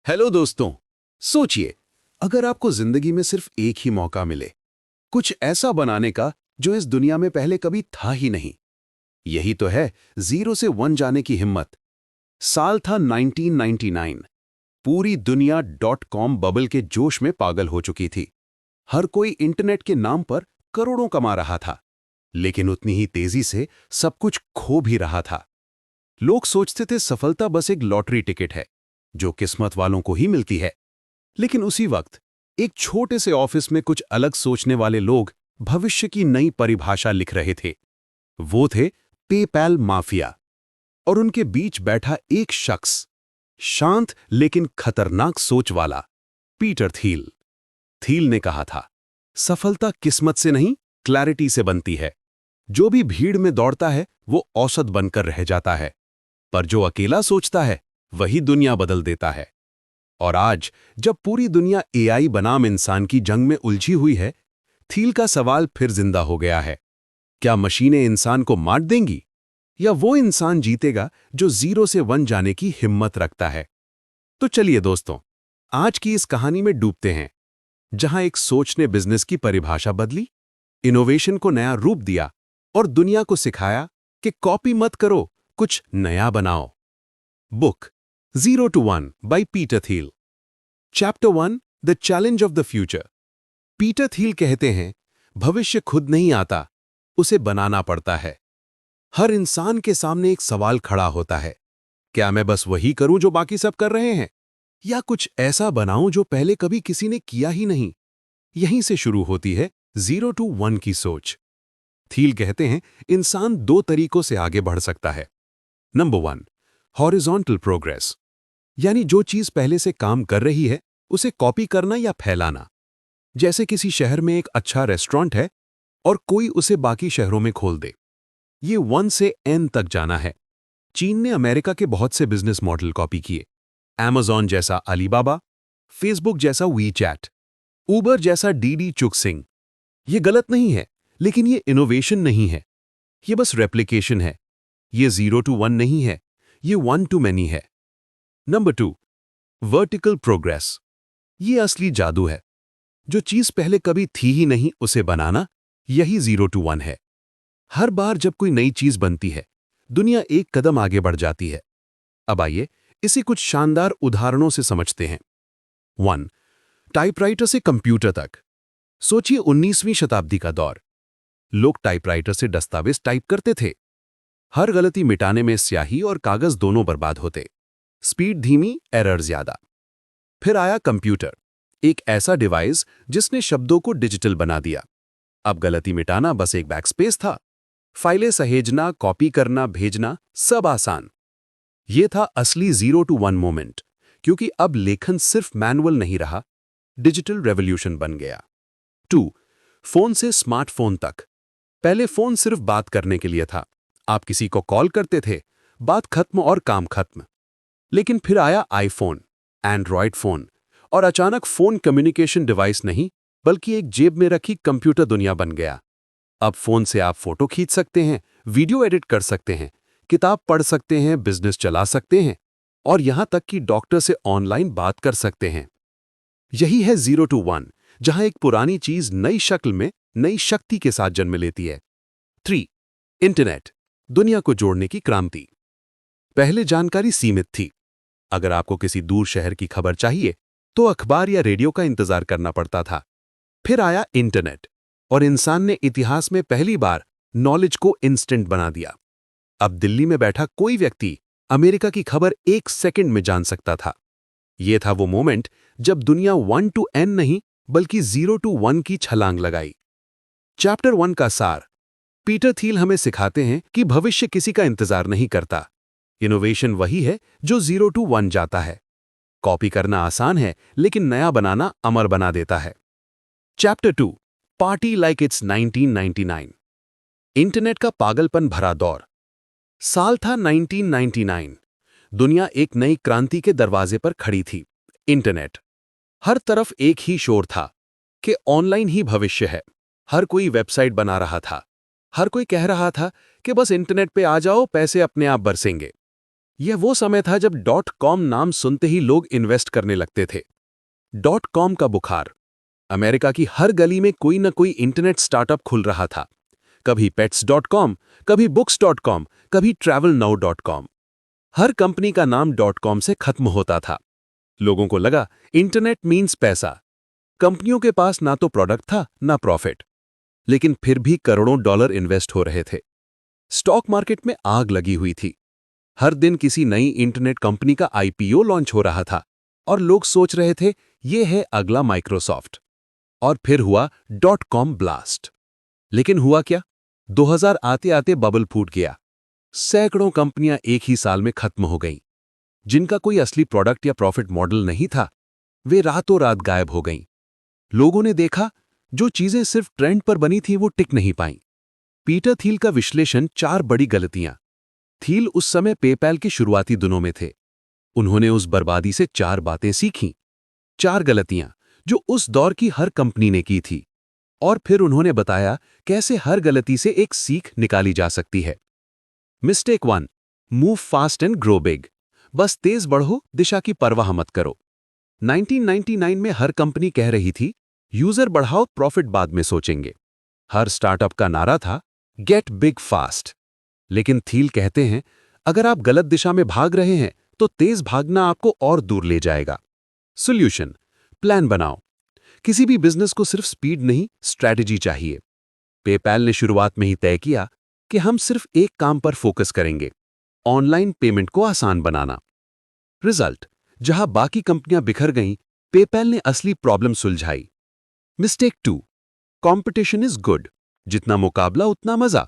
Hello दोस्तों। सोचिए, अगर आपको जिंदगी में सिर्फ एक ही मौका मिले, कुछ ऐसा बनाने का जो इस दुनिया में पहले कभी था ही नहीं। यही तो है जीरो से वन जाने की हिम्मत। साल था 1999। पूरी दुनिया .com बबल के जोश में पागल हो चुकी थी। हर कोई इंटरनेट के नाम पर करोड़ों कमा रहा था, लेकिन उतनी ही तेजी से सब कुछ खो भी रहा था। लोग सोचते थे सफलता बस एक लॉटरी टिकट है जो किस्मत वालों को ही मिलती है। लेकिन उसी वक्त एक छोटे से ऑफिस में कुछ अलग सोचने वाले लोग भविष्य की नई परिभाषा लिख रहे थे। वो थे पेपैल माफिया। और उनके बीच बैठा एक शख्स, शांत लेकिन खतरनाक सोच वाला, पीटर थील। थील ने कहा था, सफलता किस्मत से नहीं, क्लैरिटी से बनती है। जो भी भीड़ में दौड़ता है वो औसत बनकर रह जाता है, पर जो अकेला सोचता है वही दुनिया बदल देता है। और आज जब पूरी दुनिया एआई बनाम इंसान की जंग में उलझी हुई है, थील का सवाल फिर जिंदा हो गया है। क्या मशीनें इंसान को मार देंगी, या वो इंसान जीतेगा जो जीरो से वन जाने की हिम्मत रखता है? तो चलिए दोस्तों, आज की इस कहानी में डूबते हैं, जहां एक सोच ने बिजनेस की परिभाषा बदली, इनोवेशन को नया रूप दिया और दुनिया को सिखाया कि कॉपी मत करो, कुछ नया बनाओ। Book zero to one by Peter Thiel. Chapter 1, the challenge of the future. Peter Thiel कहते हैं, भविष्य खुद नहीं आता, उसे बनाना पड़ता है। हर इंसान के सामने एक सवाल खड़ा होता है, क्या मैं बस वही करूं जो बाकी सब कर रहे हैं, या कुछ ऐसा बनाऊं जो पहले कभी किसी ने किया ही नहीं? यहीं से शुरू होती है जीरो टू वन की सोच। थील कहते हैं, इंसान दो तरीकों से आगे बढ़ सकता है। नंबर 1, हॉरिजॉन्टल प्रोग्रेस, यानी जो चीज पहले से काम कर रही है उसे कॉपी करना या फैलाना। जैसे किसी शहर में एक अच्छा रेस्टोरेंट है और कोई उसे बाकी शहरों में खोल दे। ये 1 से N तक जाना है। चीन ने अमेरिका के बहुत से बिजनेस मॉडल कॉपी किए। Amazon जैसा अलीबाबा, फेसबुक जैसा वीचैट, उबर जैसा डीडी चुक्सिंग। ये गलत नहीं है, लेकिन ये इनोवेशन नहीं है। ये बस रेप्लिकेशन है। ये जीरो टू वन नहीं है, ये वन टू मैनी है। Number 2, vertical progress. ये असली जादू है। जो चीज पहले कभी थी ही नहीं उसे बनाना, यही जीरो टू वन है। हर बार जब कोई नई चीज बनती है, दुनिया एक कदम आगे बढ़ जाती है। अब आइए इसे कुछ शानदार उदाहरणों से समझते हैं। 1, टाइपराइटर से कंप्यूटर तक। सोचिए 19वीं शताब्दी का दौर। लोग टाइपराइटर से दस्तावेज टाइप करते थे। हर गलती मिटाने में स्याही और कागज दोनों बर्बाद होते। स्पीड धीमी, एरर ज्यादा। फिर आया कंप्यूटर, एक ऐसा डिवाइस जिसने शब्दों को डिजिटल बना दिया। अब गलती मिटाना बस एक बैकस्पेस था। फाइलें सहेजना, कॉपी करना, भेजना, सब आसान। यह था असली जीरो टू वन मोमेंट, क्योंकि अब लेखन सिर्फ मैनुअल नहीं रहा, डिजिटल रेवोल्यूशन बन गया। 2, फोन से स्मार्टफोन तक। पहले फोन सिर्फ बात करने के लिए था। आप किसी को कॉल करते थे, बात खत्म और काम खत्म। लेकिन फिर आया आईफोन, एंड्रॉयड फोन, और अचानक फोन कम्युनिकेशन डिवाइस नहीं, बल्कि एक जेब में रखी कंप्यूटर दुनिया बन गया। अब फोन से आप फोटो खींच सकते हैं, वीडियो एडिट कर सकते हैं, किताब पढ़ सकते हैं, बिजनेस चला सकते हैं, और यहां तक कि डॉक्टर से ऑनलाइन बात कर सकते हैं। यही है जीरो टू वन, जहां एक पुरानी चीज नई शक्ल में, नई शक्ति के साथ जन्म लेती है। 3, इंटरनेट, दुनिया को जोड़ने की क्रांति। पहले जानकारी सीमित थी। अगर आपको किसी दूर शहर की खबर चाहिए तो अखबार या रेडियो का इंतजार करना पड़ता था। फिर आया इंटरनेट, और इंसान ने इतिहास में पहली बार नॉलेज को इंस्टेंट बना दिया। अब दिल्ली में बैठा कोई व्यक्ति अमेरिका की खबर एक सेकंड में जान सकता था। यह था वो मोमेंट जब दुनिया 1 to N नहीं, बल्कि 0 to 1 की छलांग लगाई। चैप्टर 1 का सार। पीटर थील हमें सिखाते हैं कि भविष्य किसी का इंतजार नहीं करता। इनोवेशन वही है जो 0 to 1 जाता है। कॉपी करना आसान है, लेकिन नया बनाना अमर बना देता है। Chapter 2, party like it's 1999। Internet का पागलपन भरा दौर। साल था 1999। दुनिया एक नई क्रांति के दरवाजे पर खड़ी थी, इंटरनेट। हर तरफ एक ही शोर था कि ऑनलाइन ही भविष्य है। हर कोई वेबसाइट बना रहा था। हर कोई कह रहा था कि बस इंटरनेट पे आ जाओ, पैसे अपने आप बरसेंगे। यह वो समय था जब .com नाम सुनते ही लोग इन्वेस्ट करने लगते थे। .com का बुखार। अमेरिका की हर गली में कोई न कोई इंटरनेट स्टार्टअप खुल रहा था। कभी pets.com, कभी books.com, कभी travelnow.com। हर कंपनी का नाम .com से खत्म होता था। लोगों को लगा इंटरनेट मीन्स पैसा। कंपनियों के पास ना तो प्रोडक्ट था ना प्रॉफिट, लेकिन फिर भी करोड़ों डॉलर इन्वेस्ट हो रहे थे। स्टॉक मार्केट में आग लगी हुई थी। हर दिन किसी नई इंटरनेट कंपनी का आईपीओ लॉन्च हो रहा था और लोग सोच रहे थे ये है अगला माइक्रोसॉफ्ट। और फिर हुआ .com ब्लास्ट। लेकिन हुआ क्या? 2000 आते आते बबल फूट गया। सैकड़ों कंपनियां एक ही साल में खत्म हो गईं। जिनका कोई असली प्रोडक्ट या प्रॉफिट मॉडल नहीं था, वे रातों रात गायब हो गईं। लोगों ने देखा जो चीजें सिर्फ ट्रेंड पर बनी थी वो टिक नहीं पाईं। पीटर थील का विश्लेषण 4 बड़ी गलतियां। थील उस समय पेपैल के शुरुआती दिनों में थे। उन्होंने उस बर्बादी से 4 बातें सीखीं। 4 गलतियां जो उस दौर की हर कंपनी ने की थी। और फिर उन्होंने बताया कैसे हर गलती से एक सीख निकाली जा सकती है। Mistake 1, move fast and grow big. बस तेज बढ़ो, दिशा की परवाह मत करो। 1999 में हर कंपनी कह रही थी यूजर बढ़ाओ, प्रॉफिट बाद में सोचेंगे। हर स्टार्टअप का नारा था गेट बिग फास्ट। लेकिन थील कहते हैं अगर आप गलत दिशा में भाग रहे हैं तो तेज भागना आपको और दूर ले जाएगा। सॉल्यूशन, प्लान बनाओ। किसी भी बिजनेस को सिर्फ स्पीड नहीं, स्ट्रैटेजी चाहिए। पेपैल ने शुरुआत में ही तय किया कि हम सिर्फ एक काम पर फोकस करेंगे, ऑनलाइन पेमेंट को आसान बनाना। रिजल्ट, जहां बाकी कंपनियां बिखर गईं, पेपैल ने असली प्रॉब्लम सुलझाई। Mistake 2, competition is good. जितना मुकाबला उतना मजा।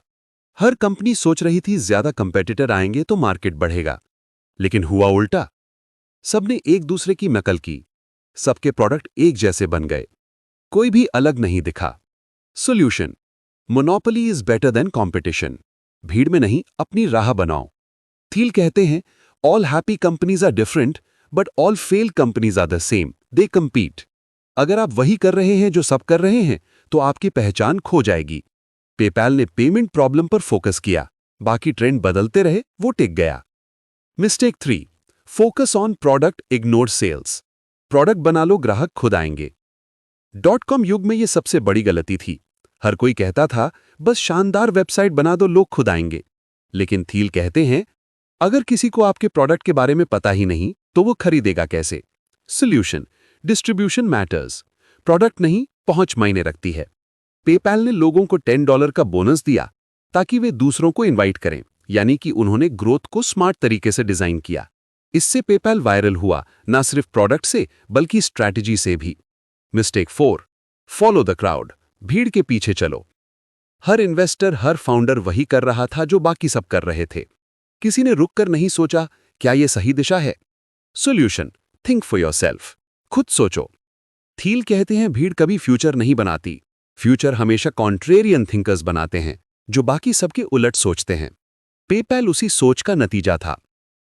हर कंपनी सोच रही थी ज्यादा कंपेटिटर आएंगे तो मार्केट बढ़ेगा, लेकिन हुआ उल्टा। सबने एक दूसरे की नकल की। सबके प्रोडक्ट एक जैसे बन गए, कोई भी अलग नहीं दिखा। Solution, monopoly is better than competition. भीड़ में नहीं, अपनी राह बनाओ। थील कहते हैं all happy companies are different but all fail companies are the same, they compete। अगर आप वही कर रहे हैं जो सब कर रहे हैं तो आपकी पहचान खो जाएगी। पेपैल ने पेमेंट प्रॉब्लम पर फोकस किया, बाकी ट्रेंड बदलते रहे, वो टिक गया। Mistake 3, focus on product, ignore sales. Product बना लो, ग्राहक खुद आएंगे। .com युग में यह सबसे बड़ी गलती थी। हर कोई कहता था बस शानदार वेबसाइट बना दो, लोग खुद आएंगे। लेकिन थील कहते हैं अगर किसी को आपके प्रोडक्ट के बारे में पता ही नहीं तो वो खरीदेगा कैसे? Solution, distribution matters. प्रोडक्ट नहीं, पहुंच मायने रखती है। पेपैल ने लोगों को $10 का बोनस दिया ताकि वे दूसरों को इनवाइट करें, यानी कि उन्होंने ग्रोथ को स्मार्ट तरीके से डिजाइन किया। इससे पेपैल वायरल हुआ, ना सिर्फ प्रोडक्ट से बल्कि स्ट्रैटेजी से भी। Mistake 4, follow the crowd. भीड़ के पीछे चलो। हर इन्वेस्टर, हर फाउंडर वही कर रहा था जो बाकी सब कर रहे थे। किसी ने रुककर नहीं सोचा क्या यह सही दिशा है? Solution, think for yourself. खुद सोचो। थील कहते हैं भीड़ कभी फ्यूचर नहीं बनाती, फ्यूचर हमेशा कॉन्ट्रेरियन थिंकर्स बनाते हैं, जो बाकी सबके उलट सोचते हैं। पेपैल उसी सोच का नतीजा था।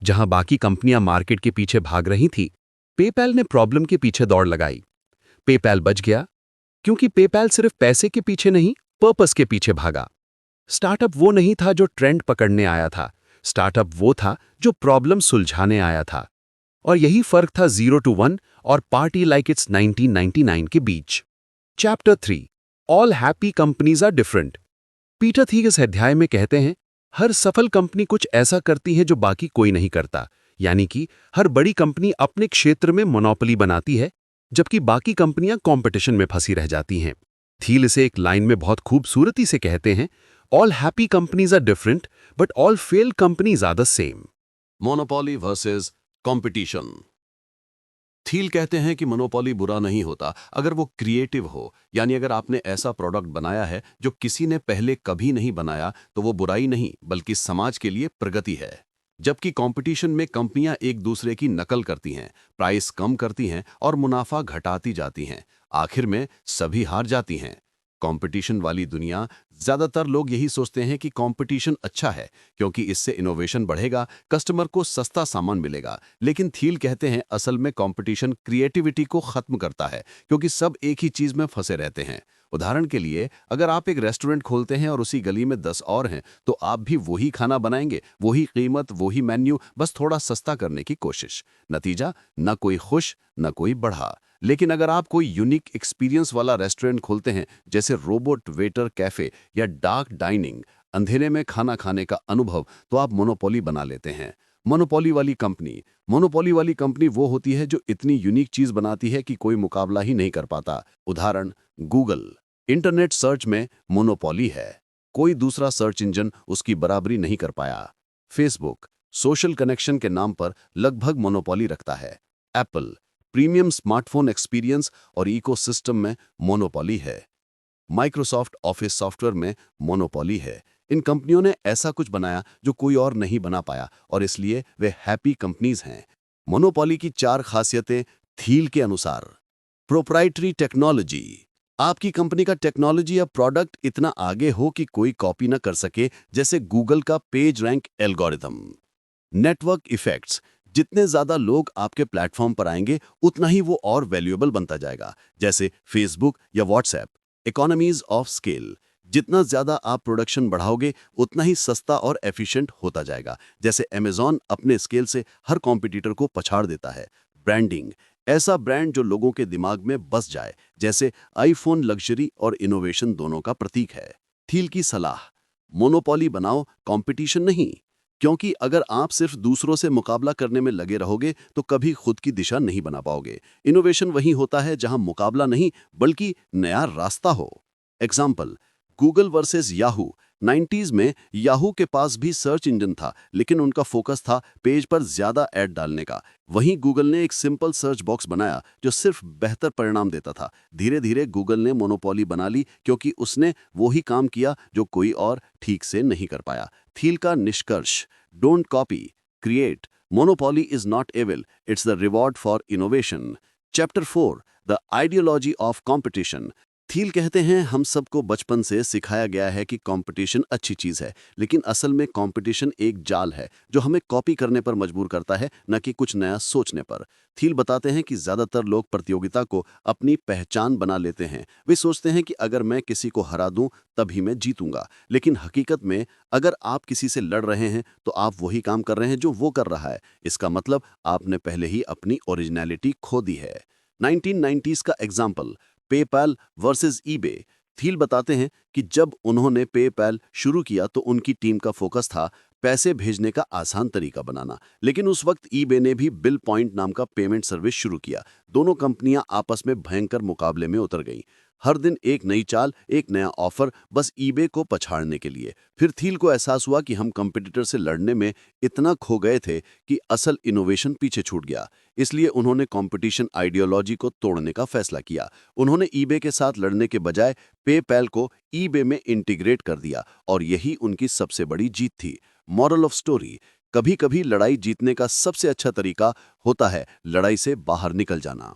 जहां बाकी कंपनियां मार्केट के पीछे भाग रही थी, पेपैल ने प्रॉब्लम के पीछे दौड़ लगाई। पेपैल बच गया क्योंकि पेपैल सिर्फ पैसे के पीछे नहीं, पर्पस के पीछे भागा। स्टार्टअप वो नहीं था जो ट्रेंड पकड़ने आया था, स्टार्टअप वो था जो प्रॉब्लम सुलझाने आया था। और यही फर्क था 0 to 1 और पार्टी लाइक इट्स 1999 के बीच। Chapter 3, all happy companies are different. Peter Thiel इस अध्याय में कहते हैं हर सफल कंपनी कुछ ऐसा करती है जो बाकी कोई नहीं करता, यानी कि हर बड़ी कंपनी अपने क्षेत्र में मोनोपोली बनाती है, जबकि बाकी कंपनियां कंपटीशन में फंसी रह जाती हैं। थील इसे एक लाइन में बहुत खूबसूरती से कहते हैं all happy companies are different but all failed companies are the same. Monopoly versus competition. Thiel कहते हैं कि मोनोपोली बुरा नहीं होता अगर वो क्रिएटिव हो, यानी अगर आपने ऐसा प्रोडक्ट बनाया है जो किसी ने पहले कभी नहीं बनाया तो वो बुराई नहीं बल्कि समाज के लिए प्रगति है। जबकि कंपटीशन में कंपनियां एक दूसरे की नकल करती हैं, प्राइस कम करती हैं और मुनाफा घटाती जाती हैं, आखिर में सभी हार जाती हैं। कंपटीशन वाली दुनिया, ज्यादातर लोग यही सोचते हैं कि कंपटीशन अच्छा है क्योंकि इससे इनोवेशन बढ़ेगा, कस्टमर को सस्ता सामान मिलेगा। लेकिन थील कहते हैं असल में कंपटीशन क्रिएटिविटी को खत्म करता है क्योंकि सब एक ही चीज में फंसे रहते हैं। उदाहरण के लिए, अगर आप एक रेस्टोरेंट खोलते हैं और उसी गली में 10 और हैं, तो आप भी वही खाना बनाएंगे, वही कीमत, वही मेन्यू, बस थोड़ा सस्ता करने की कोशिश। नतीजा, न कोई खुश, न कोई बढ़ा। लेकिन अगर आप कोई यूनिक एक्सपीरियंस वाला रेस्टोरेंट खोलते हैं, जैसे रोबोट वेटर कैफे या डार्क डाइनिंग, अंधेरे में खाना खाने का अनुभव, तो आप मोनोपोली बना लेते हैं। मोनोपोली वाली कंपनी वो होती है जो इतनी यूनिक चीज बनाती है कि कोई मुकाबला ही नहीं कर पाता। उदाहरण, गूगल। इंटरनेट सर्च में मोनोपोली है, कोई दूसरा सर्च इंजन उसकी बराबरी नहीं कर पाया। फेसबुक सोशल कनेक्शन के नाम पर लगभग मोनोपोली रखता है। एप्पल प्रीमियम स्मार्टफोन एक्सपीरियंस और इकोसिस्टम में मोनोपोली है। माइक्रोसॉफ्ट ऑफिस सॉफ्टवेयर में मोनोपोली है। इन कंपनियों ने ऐसा कुछ बनाया जो कोई और नहीं बना पाया, और इसलिए वे हैप्पी कंपनीज हैं। मोनोपोली की 4 खासियतें थील के अनुसार। प्रोप्राइटरी टेक्नोलॉजी, आपकी कंपनी का टेक्नोलॉजी या प्रोडक्ट इतना आगे हो कि कोई कॉपी न कर सके, जैसे गूगल का page rank algorithm. Network effects, जितने ज्यादा लोग आपके प्लेटफॉर्म पर आएंगे उतना ही वो और वैल्यूएबल बनता जाएगा, जैसे फेसबुक या व्हाट्सएप। इकोनॉमीज ऑफ स्केल, जितना ज्यादा आप प्रोडक्शन बढ़ाओगे उतना ही सस्ता और एफिशिएंट होता जाएगा, जैसे अमेज़न अपने स्केल से हर कॉम्पिटिटर को पछाड़ देता है। ब्रांडिंग, ऐसा ब्रांड जो लोगों के दिमाग में बस जाए, जैसे आईफोन लग्जरी और इनोवेशन दोनों का प्रतीक है। थील की सलाह, मोनोपोली बनाओ, कंपटीशन नहीं। क्योंकि अगर आप सिर्फ दूसरों से मुकाबला करने में लगे रहोगे तो कभी खुद की दिशा नहीं बना पाओगे। इनोवेशन वही होता है जहां मुकाबला नहीं बल्कि नया रास्ता हो। Example, Google versus Yahoo. 90s में याहू के पास भी सर्च इंजन था, लेकिन उनका फोकस था पेज पर ज्यादा ऐड डालने का। वहीं गूगल ने एक सिंपल सर्च बॉक्स बनाया जो सिर्फ बेहतर परिणाम देता था। धीरे धीरे गूगल ने मोनोपोली बना ली, क्योंकि उसने वो ही काम किया जो कोई और ठीक से नहीं कर पाया। थील का निष्कर्ष, don't copy, create. Monopoly is not evil, it's the reward for innovation. Chapter 4, the ideology of competition. Thiel कहते हैं, हम सबको बचपन से सिखाया गया है कि कंपटीशन अच्छी चीज है, लेकिन असल में कंपटीशन एक जाल है जो हमें कॉपी करने पर मजबूर करता है, न कि कुछ नया सोचने पर। थील बताते हैं कि ज्यादातर लोग प्रतियोगिता को अपनी पहचान बना लेते हैं। वे सोचते हैं कि अगर मैं किसी को हरा दूं तभी मैं जीतूंगा, लेकिन हकीकत में अगर आप किसी से लड़ रहे हैं तो आप वही काम कर रहे हैं जो वो कर रहा है। इसका मतलब आपने पहले ही अपनी ओरिजिनलिटी खो दी है। 1990s का example, PayPal versus eBay. Thiel बताते हैं कि जब उन्होंने पेपैल शुरू किया तो उनकी टीम का फोकस था पैसे भेजने का आसान तरीका बनाना, लेकिन उस वक्त ईबे ने भी बिल पॉइंट नाम का पेमेंट सर्विस शुरू किया। दोनों कंपनियां आपस में भयंकर मुकाबले में उतर गईं। हर दिन एक नई चाल, एक नया ऑफर, बस ईबे को पछाड़ने के लिए। फिर थील को एहसास हुआ कि हम कंपटीटर से लड़ने में इतना खो गए थे कि असल इनोवेशन पीछे छूट गया। इसलिए उन्होंने कंपटीशन आइडियोलॉजी को तोड़ने का फैसला किया। उन्होंने ईबे के साथ लड़ने के बजाय पेपैल को ईबे में इंटीग्रेट कर दिया, और यही उनकी सबसे बड़ी जीत थी। मॉरल ऑफ स्टोरी, कभी कभी लड़ाई जीतने का सबसे अच्छा तरीका होता है लड़ाई से बाहर निकल जाना।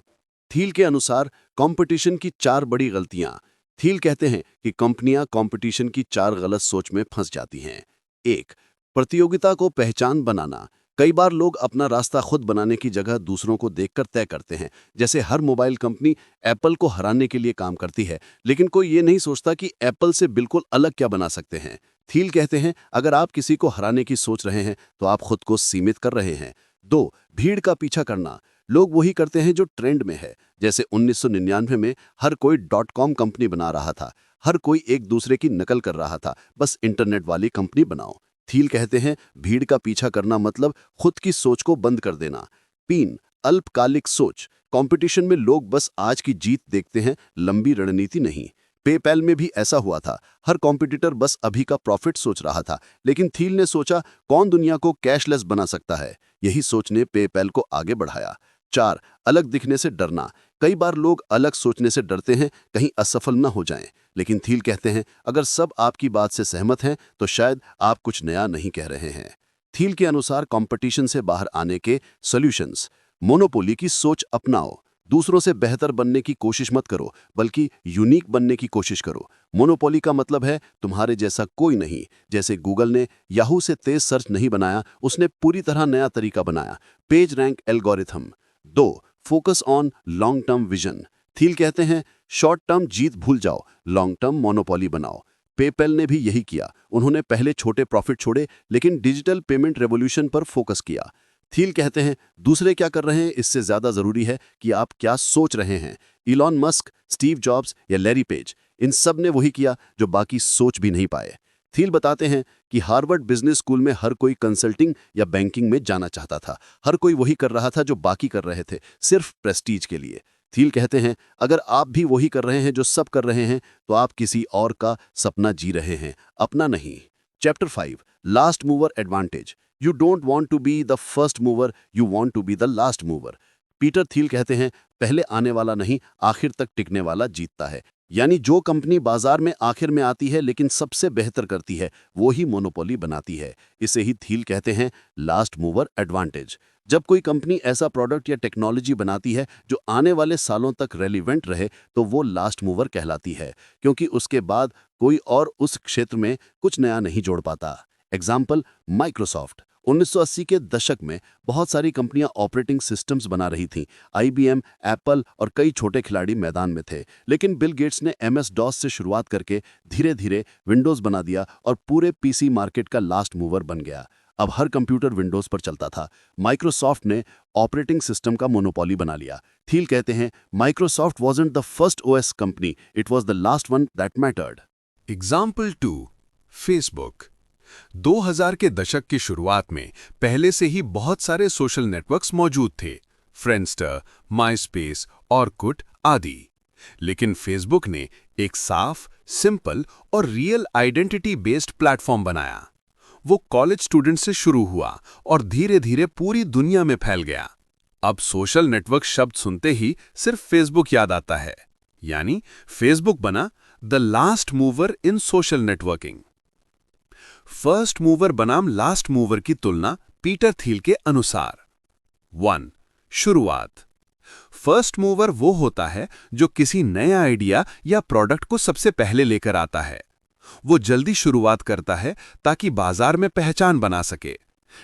थील के अनुसार कंपटीशन की 4 बड़ी गलतियां। थील कहते हैं कि कंपनियां कंपटीशन की 4 गलत सोच में फंस जाती हैं। 1, प्रतियोगिता को पहचान बनाना। कई बार लोग अपना रास्ता खुद बनाने की जगह दूसरों को देखकर तय करते हैं। जैसे हर मोबाइल कंपनी एप्पल को हराने के लिए काम करती है, लेकिन कोई ये नहीं सोचता कि एप्पल से बिल्कुल अलग क्या बना सकते हैं। थील कहते हैं, अगर आप किसी को हराने की सोच रहे हैं तो आप खुद को सीमित कर रहे हैं। 2, भीड़ का पीछा करना। लोग वही करते हैं जो ट्रेंड में है। जैसे 1999 में हर कोई .com कंपनी बना रहा था, हर कोई एक दूसरे की नकल कर रहा था, बस इंटरनेट वाली कंपनी बनाओ। थील कहते हैं, भीड़ का पीछा करना मतलब खुद की सोच को बंद कर देना। 3, अल्पकालिक सोच। कंपटीशन में लोग बस आज की जीत देखते हैं, लंबी रणनीति नहीं। पेपैल में भी ऐसा हुआ था, हर कॉम्पिटिटर बस अभी का प्रॉफिट सोच रहा था, लेकिन थील ने सोचा कौन दुनिया को कैशलेस बना सकता है। यही सोच ने पेपैल को आगे बढ़ाया। 4, अलग दिखने से डरना। कई बार लोग अलग सोचने से डरते हैं, कहीं असफल न हो जाएं, लेकिन थील कहते हैं, अगर सब आपकी बात से सहमत हैं तो शायद आप कुछ नया नहीं कह रहे हैं। थील के अनुसार कंपटीशन से बाहर आने के सॉल्यूशंस। मोनोपोली की सोच अपनाओ। दूसरों से बेहतर बनने की कोशिश मत करो, बल्कि यूनिक बनने की कोशिश करो। मोनोपोली का मतलब है तुम्हारे जैसा कोई नहीं। जैसे गूगल ने याहू से तेज सर्च नहीं बनाया, उसने पूरी तरह नया तरीका बनाया, page rank algorithm. 2, focus on long term vision. Thiel कहते हैं शॉर्ट टर्म जीत भूल जाओ, लॉन्ग टर्म मोनोपोली बनाओ। पेपैल ने भी यही किया। उन्होंने पहले छोटे प्रॉफिट छोड़े लेकिन डिजिटल पेमेंट रेवोल्यूशन पर फोकस किया। थील कहते हैं दूसरे क्या कर रहे हैं इससे ज्यादा जरूरी है कि आप क्या सोच रहे हैं। इलॉन मस्क, स्टीव जॉब्स या लैरी पेज, इन सब ने वही किया जो बाकी सोच भी नहीं पाए। थील बताते हैं कि हार्वर्ड बिजनेस स्कूल में हर कोई कंसल्टिंग या बैंकिंग में जाना चाहता था। हर कोई वही कर रहा था जो बाकी कर रहे थे, सिर्फ प्रेस्टीज के लिए। थील कहते हैं अगर आप भी वही कर रहे हैं जो सब कर रहे हैं तो आप किसी और का सपना जी रहे हैं, अपना नहीं। Chapter 5, last mover advantage. You don't want to be the first mover, you want to be the last mover. Peter Thiel कहते हैं पहले आने वाला नहीं, आखिर तक टिकने वाला जीतता है। यानी जो कंपनी बाजार में आखिर में आती है लेकिन सबसे बेहतर करती है, वो ही मोनोपोली बनाती है। इसे ही थील कहते हैं लास्ट मूवर एडवांटेज। जब कोई कंपनी ऐसा प्रोडक्ट या टेक्नोलॉजी बनाती है जो आने वाले सालों तक रेलिवेंट रहे तो वो लास्ट मूवर कहलाती है, क्योंकि उसके बाद कोई और उस क्षेत्र में कुछ नया नहीं जोड़ पाता। Example Microsoft. 1980 के दशक में बहुत सारी कंपनियां ऑपरेटिंग सिस्टम्स बना रही थीं। IBM, एप्पल और कई छोटे खिलाड़ी मैदान में थे, लेकिन बिल गेट्स ने MS-DOS से शुरुआत करके धीरे धीरे विंडोज़ बना दिया और पूरे PC मार्केट का लास्ट मूवर बन गया। अब हर कंप्यूटर विंडोज़ पर चलता था। माइक्रोसॉफ्ट ने ऑपरेटिंग सिस्टम का मोनोपोली बना लिया। थील कहते हैं Microsoft wasn't the first OS company, it was the last one that mattered. Example 2, Facebook. 2000 के दशक की शुरुआत में पहले से ही बहुत सारे सोशल नेटवर्क्स मौजूद थे, फ्रेंडस्टर, माइस्पेस, ऑरकुट आदि। लेकिन फेसबुक ने एक साफ, सिंपल और रियल आइडेंटिटी बेस्ड प्लेटफॉर्म बनाया। वो कॉलेज स्टूडेंट से शुरू हुआ और धीरे धीरे पूरी दुनिया में फैल गया। अब सोशल नेटवर्क शब्द सुनते ही सिर्फ फेसबुक याद आता है, यानी फेसबुक बना the last mover in social networking. First mover बनाम लास्ट मूवर की तुलना पीटर थील के अनुसार। 1. शुरुआत। फर्स्ट मूवर वो होता है जो किसी नए आइडिया या प्रोडक्ट को सबसे पहले लेकर आता है। वो जल्दी शुरुआत करता है ताकि बाजार में पहचान बना सके,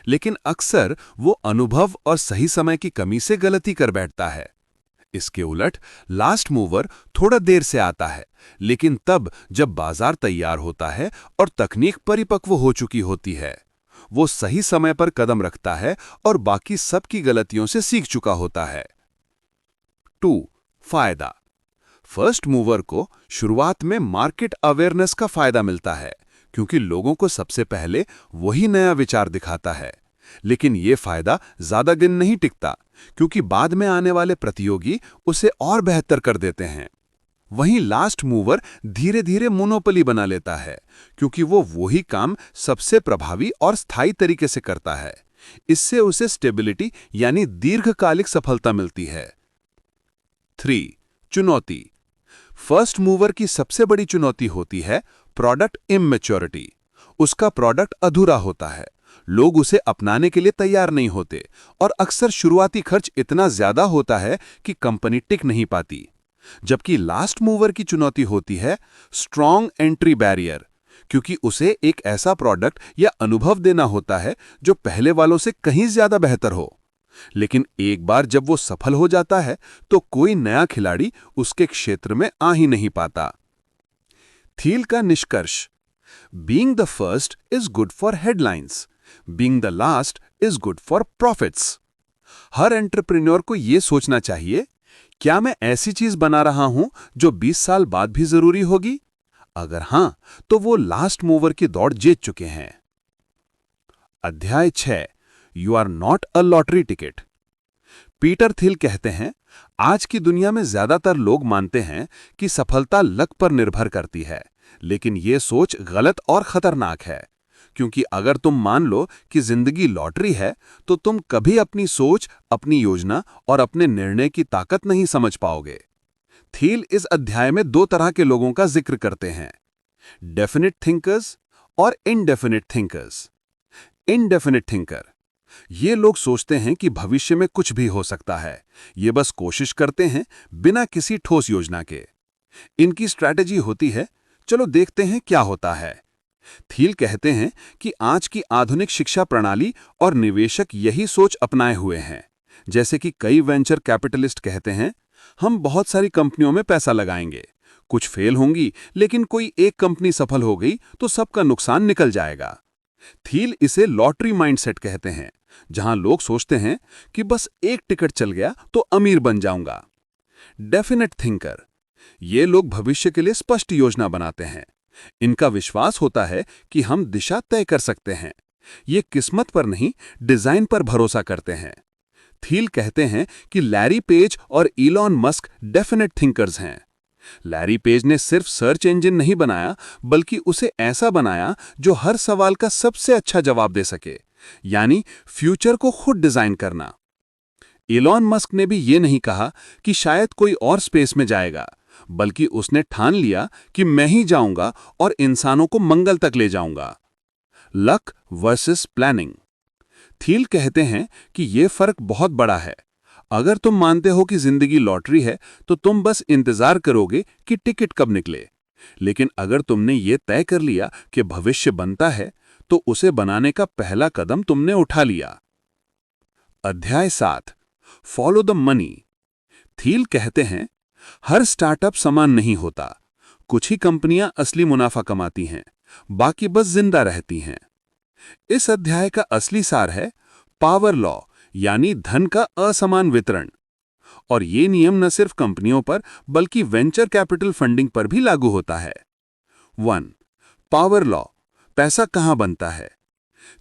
लेकिन अक्सर वो अनुभव और सही समय की कमी से गलती कर बैठता है। इसके उलट लास्ट मूवर थोड़ा देर से आता है, लेकिन तब जब बाजार तैयार होता है और तकनीक परिपक्व हो चुकी होती है। वो सही समय पर कदम रखता है और बाकी सबकी गलतियों से सीख चुका होता है। 2. फायदा। फर्स्ट मूवर को शुरुआत में मार्केट अवेयरनेस का फायदा मिलता है, क्योंकि लोगों को सबसे पहले वही नया विचार दिखाता है। लेकिन ये फायदा ज्यादा दिन नहीं टिकता, क्योंकि बाद में आने वाले प्रतियोगी उसे और बेहतर कर देते हैं। वहीं लास्ट मूवर धीरे धीरे मोनोपोली बना लेता है, क्योंकि वो वही काम सबसे प्रभावी और स्थायी तरीके से करता है। इससे उसे स्टेबिलिटी यानी दीर्घकालिक सफलता मिलती है। 3. चुनौती। फर्स्ट मूवर की सबसे बड़ी चुनौती होती है प्रोडक्ट इमैच्योरिटी। उसका प्रोडक्ट अधूरा होता है, लोग उसे अपनाने के लिए तैयार नहीं होते और अक्सर शुरुआती खर्च इतना ज्यादा होता है कि कंपनी टिक नहीं पाती। जबकि लास्ट मूवर की चुनौती होती है स्ट्रॉन्ग एंट्री बैरियर, क्योंकि उसे एक ऐसा प्रोडक्ट या अनुभव देना होता है जो पहले वालों से कहीं ज्यादा बेहतर हो। लेकिन एक बार जब वो सफल हो जाता है तो कोई नया खिलाड़ी उसके क्षेत्र में आ ही नहीं पाता। थील का निष्कर्ष: being the first is good for headlines, being the last is good for profits. Her entrepreneur को यह सोचना चाहिए, क्या मैं ऐसी चीज बना रहा हूं जो 20 साल बाद भी जरूरी होगी? अगर हां, तो वो लास्ट मूवर की दौड़ जीत चुके हैं। अध्याय 6, you are not a lottery ticket. Peter Thiel कहते हैं, आज की दुनिया में ज्यादातर लोग मानते हैं कि सफलता लक पर निर्भर करती है, लेकिन यह सोच गलत और खतरनाक है, क्योंकि अगर तुम मान लो कि जिंदगी लॉटरी है तो तुम कभी अपनी सोच, अपनी योजना और अपने निर्णय की ताकत नहीं समझ पाओगे। थील इस अध्याय में 2 तरह के लोगों का जिक्र करते हैं, डेफिनिट थिंकर्स और इनडेफिनिट थिंकर्स। इनडेफिनिट थिंकर, ये लोग सोचते हैं कि भविष्य में कुछ भी हो सकता है, ये बस कोशिश करते हैं बिना किसी ठोस योजना के। इनकी स्ट्रैटेजी होती है, चलो देखते हैं क्या होता है। थील कहते हैं कि आज की आधुनिक शिक्षा प्रणाली और निवेशक यही सोच अपनाए हुए हैं। जैसे कि कई वेंचर कैपिटलिस्ट कहते हैं, हम बहुत सारी कंपनियों में पैसा लगाएंगे, कुछ फेल होंगी, लेकिन कोई एक कंपनी सफल हो गई तो सबका नुकसान निकल जाएगा। थील इसे लॉटरी माइंडसेट कहते हैं, जहां लोग सोचते हैं कि बस एक टिकट चल गया तो अमीर बन जाऊंगा। डेफिनेट थिंकर, ये लोग भविष्य के लिए स्पष्ट योजना बनाते हैं। इनका विश्वास होता है कि हम दिशा तय कर सकते हैं। ये किस्मत पर नहीं, डिजाइन पर भरोसा करते हैं। थील कहते हैं कि लैरी पेज और इलॉन मस्क डेफिनेट थिंकर्स हैं। लैरी पेज ने सिर्फ सर्च इंजन नहीं बनाया, बल्कि उसे ऐसा बनाया जो हर सवाल का सबसे अच्छा जवाब दे सके, यानी फ्यूचर को खुद डिजाइन करना। इलॉन मस्क ने भी ये नहीं कहा कि शायद कोई और स्पेस में जाएगा, बल्कि उसने ठान लिया कि मैं ही जाऊंगा और इंसानों को मंगल तक ले जाऊंगा। Luck versus planning. थील कहते हैं कि यह फर्क बहुत बड़ा है। अगर तुम मानते हो कि जिंदगी लॉटरी है, तो तुम बस इंतजार करोगे कि टिकट कब निकले। लेकिन अगर तुमने ये तय कर लिया कि भविष्य बनता है, तो उसे बनाने का पहला कदम तुमने उठा लिया। अध्याय 7, फॉलो द मनी। थील कहते हैं, हर स्टार्टअप समान नहीं होता। कुछ ही कंपनियां असली मुनाफा कमाती हैं, बाकी बस जिंदा रहती हैं। इस अध्याय का असली सार है पावर लॉ, यानी धन का असमान वितरण। और ये नियम न सिर्फ कंपनियों पर, बल्कि वेंचर कैपिटल फंडिंग पर भी लागू होता है। 1. पावर लॉ, पैसा कहां बनता है।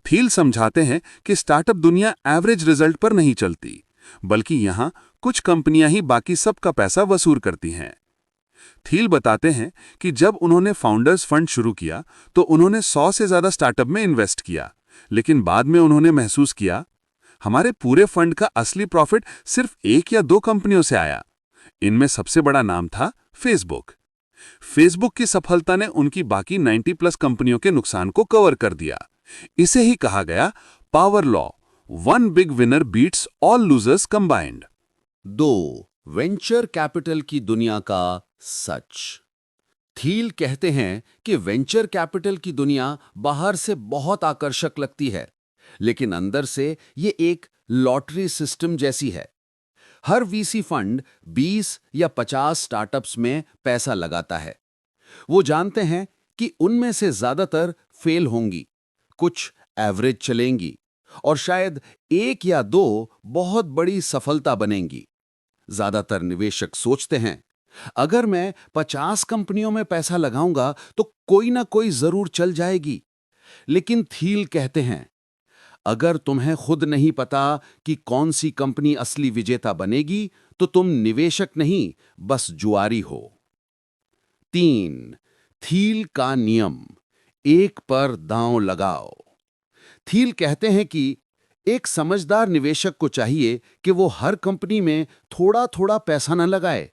थील समझाते हैं कि स्टार्टअप दुनिया एवरेज रिजल्ट पर नहीं चलती, बल्कि यहां कुछ कंपनियां ही बाकी सबका पैसा वसूल करती हैं। थील बताते हैं कि जब उन्होंने फाउंडर्स फंड शुरू किया, तो उन्होंने 100 से ज्यादा स्टार्टअप में इन्वेस्ट किया, लेकिन बाद में उन्होंने महसूस किया, हमारे पूरे फंड का असली प्रॉफिट सिर्फ 1 या 2 कंपनियों से आया। इनमें सबसे बड़ा नाम था फेसबुक। फेसबुक की सफलता ने उनकी बाकी 90+ कंपनियों के नुकसान को कवर कर दिया। इसे ही कहा गया power law, one big winner beats all losers combined. 2. Venture capital की दुनिया का सच। थील कहते हैं कि वेंचर कैपिटल की दुनिया बाहर से बहुत आकर्षक लगती है, लेकिन अंदर से ये एक लॉटरी सिस्टम जैसी है। हर वीसी फंड 20 या 50 स्टार्टअप्स में पैसा लगाता है। वो जानते हैं कि उनमें से ज्यादातर फेल होंगी, कुछ एवरेज चलेंगी, और शायद 1 या 2 बहुत बड़ी सफलता बनेंगी। ज्यादातर निवेशक सोचते हैं, अगर मैं 50 कंपनियों में पैसा लगाऊंगा तो कोई ना कोई जरूर चल जाएगी। लेकिन थील कहते हैं, अगर तुम्हें खुद नहीं पता कि कौन सी कंपनी असली विजेता बनेगी, तो तुम निवेशक नहीं, बस जुआरी हो। 3. थील का नियम, एक पर दांव लगाओ। थील कहते हैं कि एक समझदार निवेशक को चाहिए कि वो हर कंपनी में थोड़ा थोड़ा पैसा न लगाए,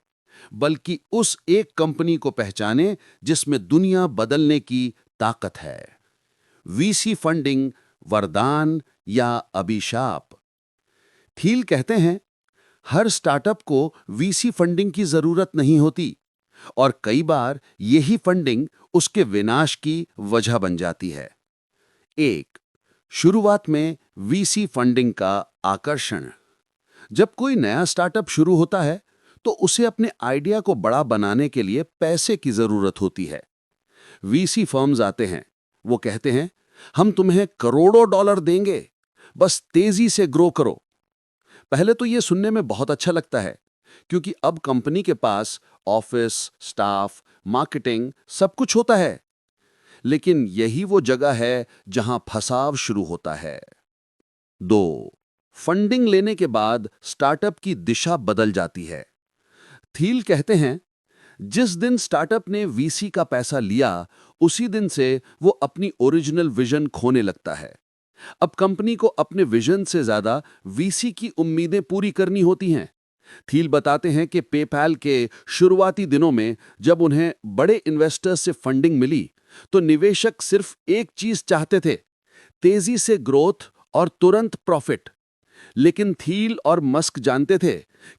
बल्कि उस एक कंपनी को पहचाने जिसमें दुनिया बदलने की ताकत है। वीसी फंडिंग वरदान या अभिशाप। थील कहते हैं, हर स्टार्टअप को वीसी फंडिंग की जरूरत नहीं होती, और कई बार यही फंडिंग उसके विनाश की वजह बन जाती है। 1. शुरुआत में वीसी फंडिंग का आकर्षण। जब कोई नया स्टार्टअप शुरू होता है, तो उसे अपने आइडिया को बड़ा बनाने के लिए पैसे की जरूरत होती है। वीसी फर्म्स आते हैं, वो कहते हैं, हम तुम्हें करोड़ों डॉलर देंगे, बस तेजी से ग्रो करो। पहले तो यह सुनने में बहुत अच्छा लगता है, क्योंकि अब कंपनी के पास ऑफिस, स्टाफ, मार्केटिंग सब कुछ होता है। लेकिन यही वो जगह है जहां फसाव शुरू होता है। 2. फंडिंग लेने के बाद स्टार्टअप की दिशा बदल जाती है। थील कहते हैं, जिस दिन स्टार्टअप ने वीसी का पैसा लिया, उसी दिन से वो अपनी ओरिजिनल विजन खोने लगता है। अब कंपनी को अपने विजन से ज्यादा वीसी की उम्मीदें पूरी करनी होती हैं। थील बताते हैं कि पेपैल के शुरुआती दिनों में जब उन्हें बड़े इन्वेस्टर्स से फंडिंग मिली, तो निवेशक सिर्फ एक चीज चाहते थे, तेजी से ग्रोथ और तुरंत प्रॉफिट। लेकिन थील और मस्क जानते थे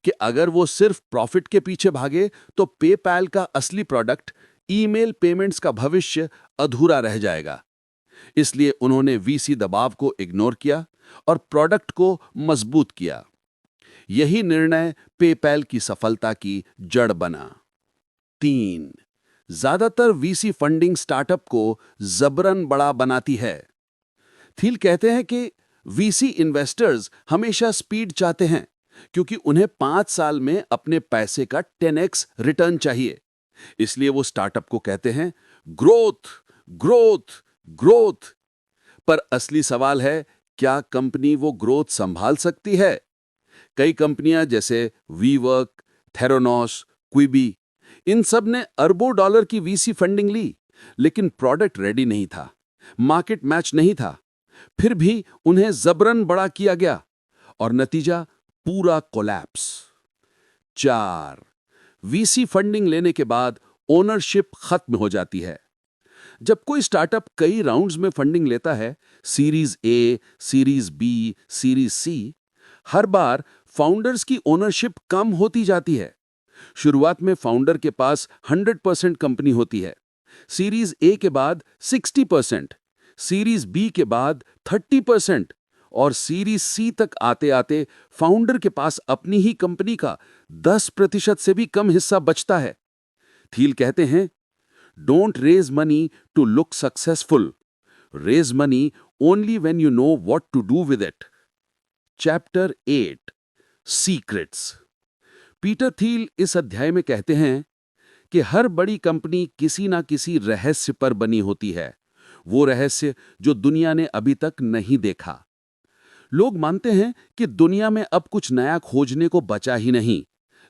कि अगर वो सिर्फ प्रॉफिट के पीछे भागे, तो पेपैल का असली प्रोडक्ट, ईमेल पेमेंट्स का भविष्य, अधूरा रह जाएगा। इसलिए उन्होंने वीसी दबाव को इग्नोर किया और प्रोडक्ट को मजबूत किया। यही निर्णय पेपैल की सफलता की जड़ बना। 3. ज्यादातर वीसी फंडिंग स्टार्टअप को जबरन बड़ा बनाती है। थिल कहते हैं कि वीसी इन्वेस्टर्स हमेशा स्पीड चाहते हैं क्योंकि उन्हें 5 साल में अपने पैसे का 10x रिटर्न चाहिए। इसलिए वो स्टार्टअप को कहते हैं ग्रोथ, ग्रोथ, ग्रोथ। पर असली सवाल है, क्या कंपनी वो ग्रोथ संभाल सकती है? कई कंपनियां जैसे वीवर्क, थेरोनोस, क्विबी, इन सब ने अरबों डॉलर की वीसी फंडिंग ली, लेकिन प्रोडक्ट रेडी नहीं था, मार्केट मैच नहीं था। फिर भी उन्हें जबरन बड़ा किया गया और नतीजा पूरा कोलैप्स। 4. वीसी फंडिंग लेने के बाद ओनरशिप खत्म हो जाती है। जब कोई स्टार्टअप कई राउंड्स में फंडिंग लेता है, series A, series B, series C, हर बार फाउंडर्स की ओनरशिप कम होती जाती है। शुरुआत में फाउंडर के पास 100% कंपनी होती है, सीरीज ए के बाद 60%, सीरीज बी के बाद 30% और सीरीज सी तक आते आते फाउंडर के पास अपनी ही कंपनी का 10% से भी कम हिस्सा बचता है। थील कहते हैं, don't raise money to look successful, raise money only when you know what to do with it. Chapter 8 secrets. Peter Thiel इस अध्याय में कहते हैं कि हर बड़ी कंपनी किसी ना किसी रहस्य पर बनी होती है, वो रहस्य जो दुनिया ने अभी तक नहीं देखा। लोग मानते हैं कि दुनिया में अब कुछ नया खोजने को बचा ही नहीं,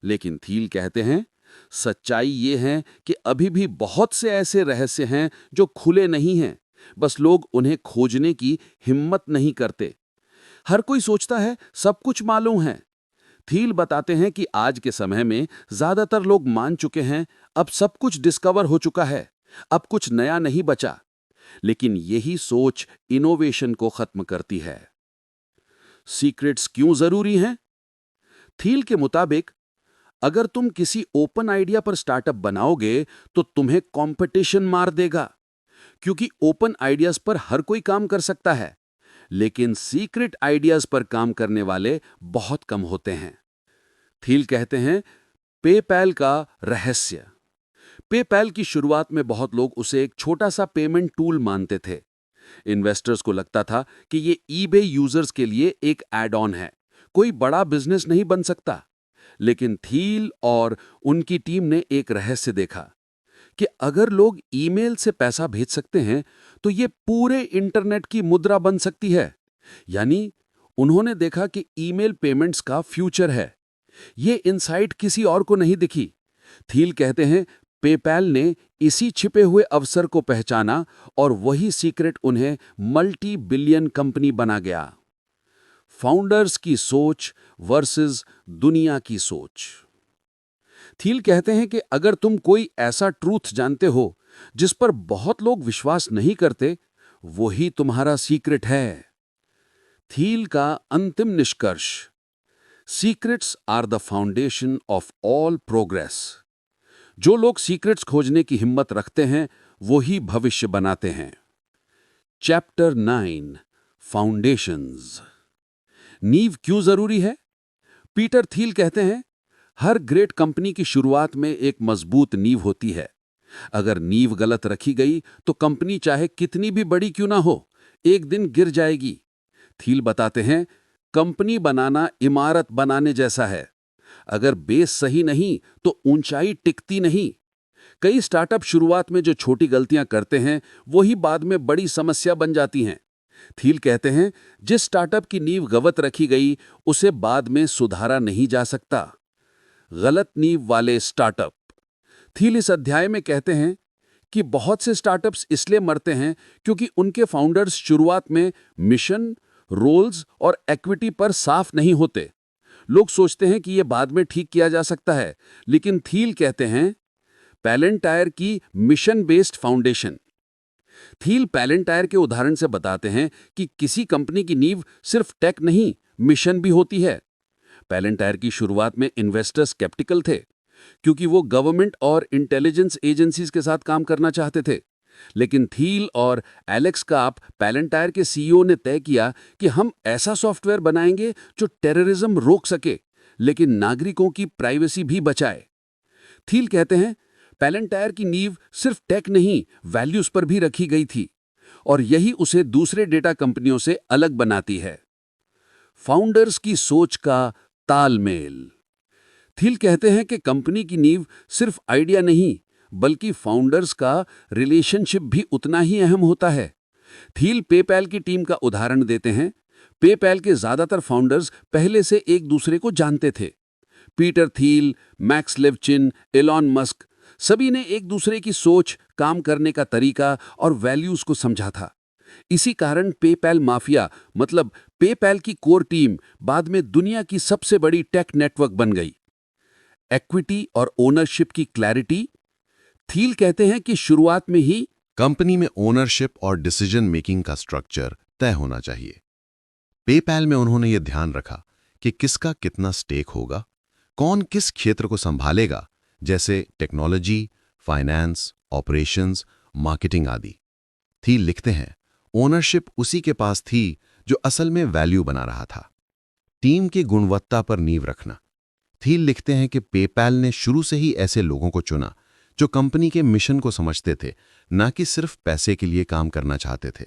लेकिन थील कहते हैं सच्चाई ये है कि अभी भी बहुत से ऐसे रहस्य हैं जो खुले नहीं हैं, बस लोग उन्हें खोजने की हिम्मत नहीं करते। हर कोई सोचता है सब कुछ मालूम है। थील बताते हैं कि आज के समय में ज्यादातर लोग मान चुके हैं अब सब कुछ डिस्कवर हो चुका है, अब कुछ नया नहीं बचा। लेकिन यही सोच इनोवेशन को खत्म करती है। सीक्रेट्स क्यों जरूरी हैं? थील के मुताबिक अगर तुम किसी ओपन आइडिया पर स्टार्टअप बनाओगे तो तुम्हें कंपटीशन मार देगा, क्योंकि ओपन आइडियाज पर हर कोई काम कर सकता है, लेकिन सीक्रेट आइडियाज पर काम करने वाले बहुत कम होते हैं। थील कहते हैं पेपैल का रहस्य। पेपैल की शुरुआत में बहुत लोग उसे एक छोटा सा पेमेंट टूल मानते थे। इन्वेस्टर्स को लगता था कि ये ईबे यूजर्स के लिए एक ऐड ऑन है, कोई बड़ा बिजनेस नहीं बन सकता। लेकिन थील और उनकी टीम ने एक रहस्य देखा कि अगर लोग ईमेल से पैसा भेज सकते हैं तो ये पूरे इंटरनेट की मुद्रा बन सकती है। यानी उन्होंने देखा कि ईमेल पेमेंट्स का फ्यूचर है। ये इनसाइट किसी और को नहीं दिखी। थील कहते हैं पेपैल ने इसी छिपे हुए अवसर को पहचाना और वही सीक्रेट उन्हें मल्टी बिलियन कंपनी बना गया। फाउंडर्स की सोच वर्सेस दुनिया की सोच। थील कहते हैं कि अगर तुम कोई ऐसा ट्रूथ जानते हो जिस पर बहुत लोग विश्वास नहीं करते, वही तुम्हारा सीक्रेट है। थील का अंतिम निष्कर्ष, secrets are the foundation of all progress. जो लोग सीक्रेट्स खोजने की हिम्मत रखते हैं वही भविष्य बनाते हैं। Chapter 9 foundations. नींव क्यों जरूरी है? पीटर थील कहते हैं हर ग्रेट कंपनी की शुरुआत में एक मजबूत नींव होती है। अगर नींव गलत रखी गई तो कंपनी चाहे कितनी भी बड़ी क्यों ना हो, एक दिन गिर जाएगी। थील बताते हैं कंपनी बनाना इमारत बनाने जैसा है। अगर बेस सही नहीं तो ऊंचाई टिकती नहीं। कई स्टार्टअप शुरुआत में जो छोटी गलतियां करते हैं वही बाद में बड़ी समस्या बन जाती हैं। थील कहते हैं जिस स्टार्टअप की नींव गलत रखी गई उसे बाद में सुधारा नहीं जा सकता। गलत नींव वाले स्टार्टअप। थील इस अध्याय में कहते हैं कि बहुत से स्टार्टअप्स इसलिए मरते हैं क्योंकि उनके फाउंडर्स शुरुआत में मिशन, रोल्स और इक्विटी पर साफ नहीं होते। लोग सोचते हैं कि यह बाद में ठीक किया जा सकता है, लेकिन थील कहते हैं पैलेंटायर की मिशन बेस्ड फाउंडेशन। थील पैलेंटायर के उदाहरण से बताते हैं कि किसी कंपनी की नींव सिर्फ टेक नहीं, मिशन भी होती है। पैलेंटायर की शुरुआत में इन्वेस्टर्स स्केप्टिकल थे क्योंकि वो गवर्नमेंट और इंटेलिजेंस एजेंसीज के साथ काम करना चाहते थे। लेकिन थील और एलेक्स काप, पैलेंटायर के सीईओ, ने तय किया कि हम ऐसा सॉफ्टवेयर बनाएंगे जो टेररिज्म रोक सके, लेकिन नागरिकों की प्राइवेसी भी बचाए। थील कहते हैं, पैलेंटायर की नींव सिर्फ टेक नहीं, वैल्यूज पर भी रखी गई थी, और यही उसे दूसरे डेटा कंपनियों से अलग बनाती है। फाउंडर्स की सोच का तालमेल। थील कहते हैं कि कंपनी की नींव सिर्फ आइडिया नहीं, बल्कि फाउंडर्स का रिलेशनशिप भी उतना ही अहम होता है। थील पेपैल की टीम का उदाहरण देते हैं। पेपैल के ज्यादातर फाउंडर्स पहले से एक दूसरे को जानते थे। Peter Thiel, Max Levchin, Elon Musk, सभी ने एक दूसरे की सोच, काम करने का तरीका और वैल्यूज को समझा था। इसी कारण पेपैल माफिया, मतलब पेपैल की कोर टीम, बाद में दुनिया की सबसे बड़ी टेक नेटवर्क बन गई। इक्विटी और ओनरशिप की क्लैरिटी। थील कहते हैं कि शुरुआत में ही कंपनी में ओनरशिप और डिसीजन मेकिंग का स्ट्रक्चर तय होना चाहिए। पेपैल में उन्होंने ये ध्यान रखा कि किसका कितना स्टेक होगा, कौन किस क्षेत्र को संभालेगा, जैसे टेक्नोलॉजी, फाइनेंस, ऑपरेशंस, मार्केटिंग आदि। थील लिखते हैं, ओनरशिप उसी के पास थी जो असल में वैल्यू बना रहा था। टीम की गुणवत्ता पर नींव रखना। थील लिखते हैं कि पेपैल ने शुरू से ही ऐसे लोगों को चुना जो कंपनी के मिशन को समझते थे, न कि सिर्फ पैसे के लिए काम करना चाहते थे।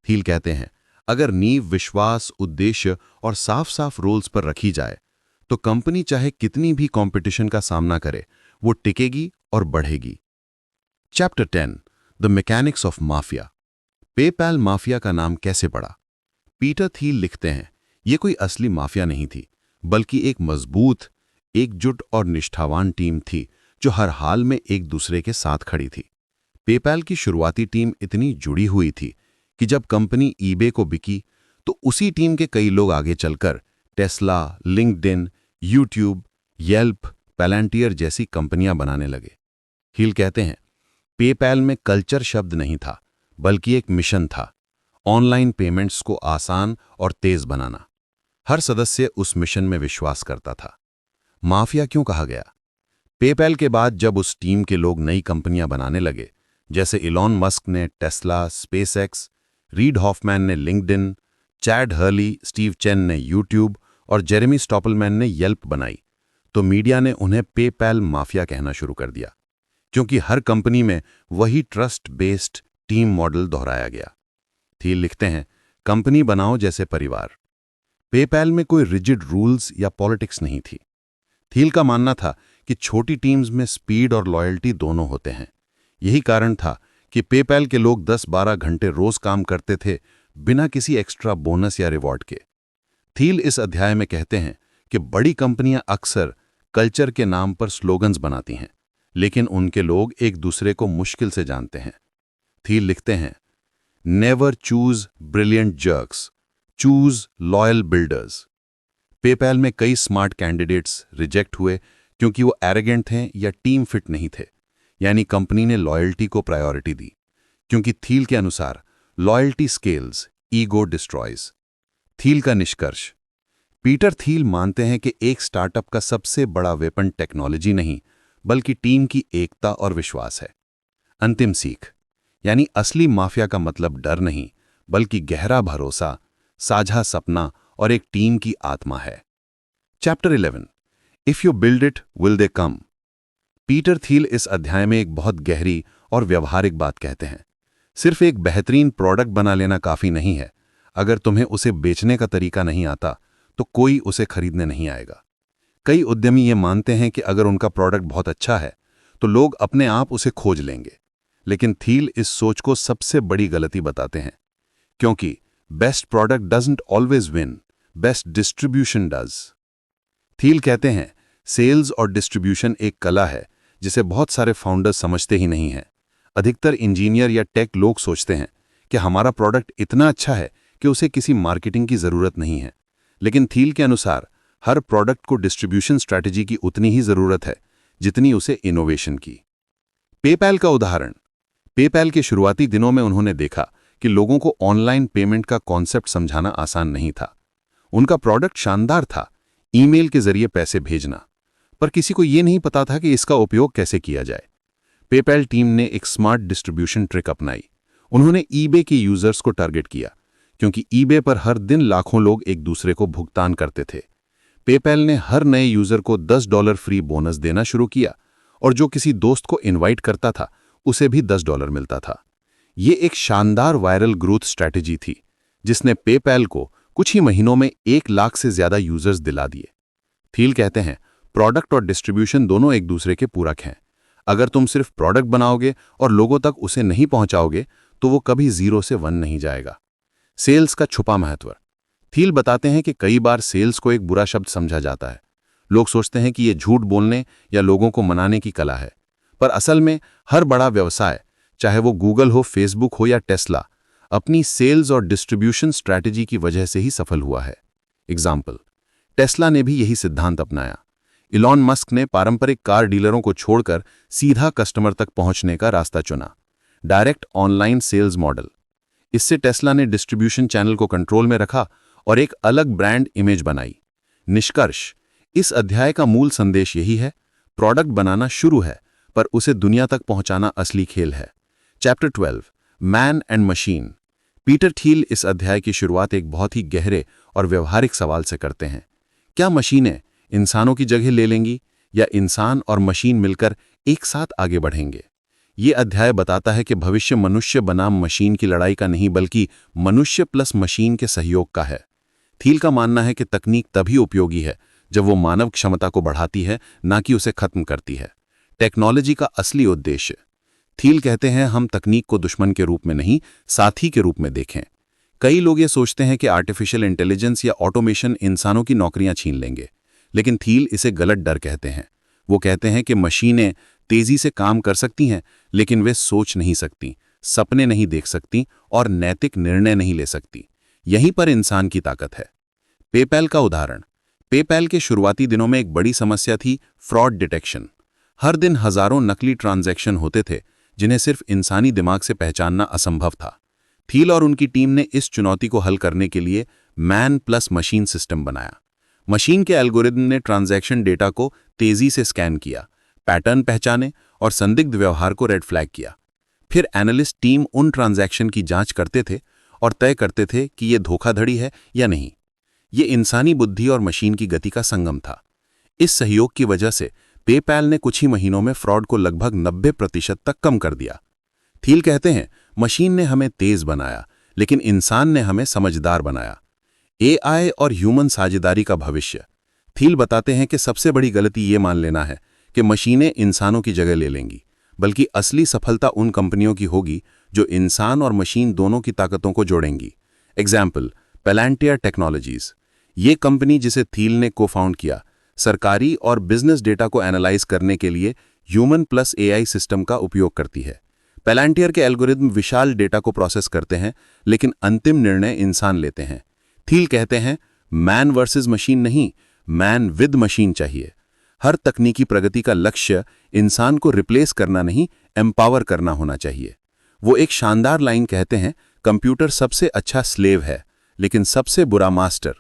थील कहते हैं, अगर नींव विश्वास, उद्देश्य और साफ साफ रोल्स पर रखी जाए तो कंपनी चाहे कितनी भी कंपटीशन का सामना करे, वो टिकेगी और बढ़ेगी। Chapter 10, the mechanics of mafia. PayPal mafia का नाम कैसे पड़ा? पीटर थील लिखते हैं, ये कोई असली माफिया नहीं थी, बल्कि एक मजबूत, एकजुट और निष्ठावान टीम थी जो हर हाल में एक दूसरे के साथ खड़ी थी। पेपैल की शुरुआती टीम इतनी जुड़ी हुई थी कि जब कंपनी ईबे को बिकी तो उसी टीम के कई लोग आगे चलकर टेस्ला, लिंक्डइन, यूट्यूब, येल्प, पैलेंटियर जैसी कंपनियां बनाने लगे। थील कहते हैं, पेपैल में कल्चर शब्द नहीं था, बल्कि एक मिशन था, ऑनलाइन पेमेंट्स को आसान और तेज बनाना। हर सदस्य उस मिशन में विश्वास करता था। माफिया क्यों कहा गया? पेपैल के बाद जब उस टीम के लोग नई कंपनियां बनाने लगे, जैसे इलॉन मस्क ने टेस्ला, स्पेसएक्स, रीड हॉफमैन ने LinkedIn, Chad Hurley, Steve Chen ने यूट्यूब और जेरेमी स्टॉपलमैन ने येल्प बनाई, तो मीडिया ने उन्हें पेपैल माफिया कहना शुरू कर दिया, क्योंकि हर कंपनी में वही ट्रस्ट बेस्ड टीम मॉडल दोहराया गया। थील लिखते हैं, कंपनी बनाओ जैसे परिवार। पेपैल में कोई रिजिड रूल्स या पॉलिटिक्स नहीं थी। थील का मानना था कि छोटी टीम्स में स्पीड और लॉयल्टी दोनों होते हैं। यही कारण था कि पेपैल के लोग 10-12 घंटे रोज काम करते थे, बिना किसी एक्स्ट्रा बोनस या रिवॉर्ड के। थील इस अध्याय में कहते हैं कि बड़ी कंपनियां अक्सर कल्चर के नाम पर स्लोगन्स बनाती हैं, लेकिन उनके लोग एक दूसरे को मुश्किल से जानते हैं। थील लिखते हैं, never choose brilliant jerks, choose loyal builders. PayPal में कई स्मार्ट कैंडिडेट्स रिजेक्ट हुए क्योंकि वो एरोगेंट थे या टीम फिट नहीं थे, यानी कंपनी ने लॉयल्टी को प्रायोरिटी दी, क्योंकि थील के अनुसार loyalty scales, ego destroys. Thiel का निष्कर्ष। पीटर थील मानते हैं कि एक स्टार्टअप का सबसे बड़ा वेपन टेक्नोलॉजी नहीं, बल्कि टीम की एकता और विश्वास है। अंतिम सीख, यानी असली माफिया का मतलब डर नहीं, बल्कि गहरा भरोसा, साझा सपना और एक टीम की आत्मा है। Chapter 11, if you build it will they come. Peter Thiel इस अध्याय में एक बहुत गहरी और व्यवहारिक बात कहते हैं। सिर्फ एक बेहतरीन प्रोडक्ट बना लेना काफी नहीं है। अगर तुम्हें उसे बेचने का तरीका नहीं आता तो कोई उसे खरीदने नहीं आएगा। कई उद्यमी ये मानते हैं कि अगर उनका प्रोडक्ट बहुत अच्छा है तो लोग अपने आप उसे खोज लेंगे, लेकिन थील इस सोच को सबसे बड़ी गलती बताते हैं, क्योंकि best product doesn't always win, best distribution does. Thiel कहते हैं, सेल्स और डिस्ट्रीब्यूशन एक कला है जिसे बहुत सारे फाउंडर्स समझते ही नहीं हैं। अधिकतर इंजीनियर या टेक लोग सोचते हैं कि हमारा प्रोडक्ट इतना अच्छा है कि उसे किसी मार्केटिंग की जरूरत नहीं है, लेकिन थील के अनुसार हर प्रोडक्ट को डिस्ट्रीब्यूशन स्ट्रैटेजी की उतनी ही जरूरत है जितनी उसे इनोवेशन की। पेपैल का उदाहरण। पेपैल के शुरुआती दिनों में उन्होंने देखा कि लोगों को ऑनलाइन पेमेंट का कॉन्सेप्ट समझाना आसान नहीं था। उनका प्रोडक्ट शानदार था, ईमेल के जरिए पैसे भेजना, पर किसी को यह नहीं पता था कि इसका उपयोग कैसे किया जाए। पेपैल टीम ने एक स्मार्ट डिस्ट्रीब्यूशन ट्रिक अपनाई। उन्होंने ईबे के यूजर्स को टारगेट किया, क्योंकि ईबे पर हर दिन लाखों लोग एक दूसरे को भुगतान करते थे। पेपैल ने हर नए यूजर को $10 फ्री बोनस देना शुरू किया और जो किसी दोस्त को इनवाइट करता था उसे भी $10 मिलता था। ये एक शानदार वायरल ग्रोथ स्ट्रैटेजी थी जिसने पेपैल को कुछ ही महीनों में 1 लाख से ज्यादा यूजर्स दिला दिए। थील कहते हैं, प्रोडक्ट और डिस्ट्रीब्यूशन दोनों एक दूसरे के पूरक हैं। अगर तुम सिर्फ प्रोडक्ट बनाओगे और लोगों तक उसे नहीं पहुंचाओगे तो वो कभी 0 से 1 नहीं जाएगा। सेल्स का छुपा महत्व। थील बताते हैं कि कई बार सेल्स को एक बुरा शब्द समझा जाता है। लोग सोचते हैं कि ये झूठ बोलने या लोगों को मनाने की कला है, पर असल में हर बड़ा व्यवसाय, चाहे वो गूगल हो, फेसबुक हो या टेस्ला, अपनी सेल्स और डिस्ट्रीब्यूशन स्ट्रैटेजी की वजह से ही सफल हुआ है। एग्जाम्पल, टेस्ला ने भी यही सिद्धांत अपनाया। इलॉन मस्क ने पारंपरिक कार डीलरों को छोड़कर सीधा कस्टमर तक पहुंचने का रास्ता चुना, डायरेक्ट ऑनलाइन सेल्स मॉडल। इससे टेस्ला ने डिस्ट्रीब्यूशन चैनल को कंट्रोल में रखा और एक अलग ब्रांड इमेज बनाई। निष्कर्ष, इस अध्याय का मूल संदेश यही है, प्रोडक्ट बनाना शुरू है पर उसे दुनिया तक पहुंचाना असली खेल है। Chapter 12, man and machine. Peter Thiel इस अध्याय की शुरुआत एक बहुत ही गहरे और व्यवहारिक सवाल से करते हैं। क्या मशीनें इंसानों की जगह ले लेंगी या इंसान और मशीन मिलकर एक साथ आगे बढ़ेंगे? ये अध्याय बताता है कि भविष्य मनुष्य बनाम मशीन की लड़ाई का नहीं बल्कि मनुष्य प्लस मशीन के सहयोग का है। थील का मानना है कि तकनीक तभी उपयोगी है जब वो मानव क्षमता को बढ़ाती है, ना कि उसे खत्म करती है। टेक्नोलॉजी का असली उद्देश्य। थील कहते हैं, हम तकनीक को दुश्मन के रूप में नहीं, साथी के रूप में देखें। कई लोग ये सोचते हैं कि आर्टिफिशियल इंटेलिजेंस या ऑटोमेशन इंसानों की नौकरियां छीन लेंगे, लेकिन थील इसे गलत डर कहते हैं। वो कहते हैं कि मशीनें तेजी से काम कर सकती हैं, लेकिन वे सोच नहीं सकती, सपने नहीं देख सकती और नैतिक निर्णय नहीं ले सकती। यहीं पर इंसान की ताकत है। पेपैल का उदाहरण। पेपैल के शुरुआती दिनों में एक बड़ी समस्या थी फ्रॉड डिटेक्शन। हर दिन हजारों नकली ट्रांजैक्शन होते थे जिन्हें सिर्फ इंसानी दिमाग से पहचानना असंभव था। थील और उनकी टीम ने इस चुनौती को हल करने के लिए मैन प्लस मशीन सिस्टम बनाया। मशीन के एल्गोरिदम ने ट्रांजैक्शन डेटा को तेजी से स्कैन किया, पैटर्न पहचाने और संदिग्ध व्यवहार को रेड फ्लैग किया। फिर एनालिस्ट टीम उन ट्रांजैक्शन की जांच करते थे और तय करते थे कि ये धोखाधड़ी है या नहीं। ये इंसानी बुद्धि और मशीन की गति का संगम था। इस सहयोग की वजह से पेपैल ने कुछ ही महीनों में फ्रॉड को लगभग 90% तक कम कर दिया। थील कहते हैं, मशीन ने हमें तेज बनाया, लेकिन इंसान ने हमें समझदार बनाया। एआई और ह्यूमन साझेदारी का भविष्य। थील बताते हैं कि सबसे बड़ी गलती ये मान लेना है कि मशीनें इंसानों की जगह ले लेंगी, बल्कि असली सफलता उन कंपनियों की होगी जो इंसान और मशीन दोनों की ताकतों को जोड़ेंगी। Example, Palantir technologies. ये कंपनी जिसे थील ने को फाउंड किया, सरकारी और बिजनेस डेटा को एनालाइज करने के लिए ह्यूमन प्लस एआई सिस्टम का उपयोग करती है। पेलांटियर के एल्गोरिदम विशाल डेटा को प्रोसेस करते हैं, लेकिन अंतिम निर्णय इंसान लेते हैं। थील कहते हैं, मैन वर्सेस मशीन नहीं, मैन विद मशीन चाहिए। हर तकनीकी प्रगति का लक्ष्य इंसान को रिप्लेस करना नहीं, एम्पावर करना होना चाहिए। वो एक शानदार लाइन कहते हैं, कंप्यूटर सबसे अच्छा स्लेव है लेकिन सबसे बुरा मास्टर।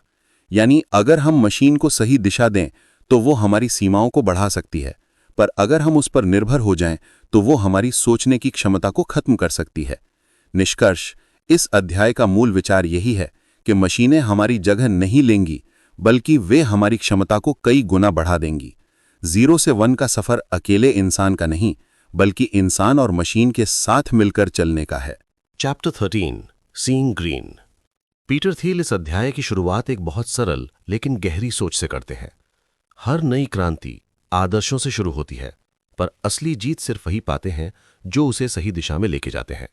यानी अगर हम मशीन को सही दिशा दें तो वो हमारी सीमाओं को बढ़ा सकती है, पर अगर हम उस पर निर्भर हो जाएं तो वो हमारी सोचने की क्षमता को खत्म कर सकती है। निष्कर्ष, इस अध्याय का मूल विचार यही है कि मशीनें हमारी जगह नहीं लेंगी, बल्कि वे हमारी क्षमता को कई गुना बढ़ा देंगी। 0 से 1 का सफर अकेले इंसान का नहीं, बल्कि इंसान और मशीन के साथ मिलकर चलने का है। Chapter 13, seeing green. Peter Thiel इस अध्याय की शुरुआत एक बहुत सरल लेकिन गहरी सोच से करते हैं। हर नई क्रांति आदर्शों से शुरू होती है, पर असली जीत सिर्फ वही पाते हैं जो उसे सही दिशा में लेके जाते हैं।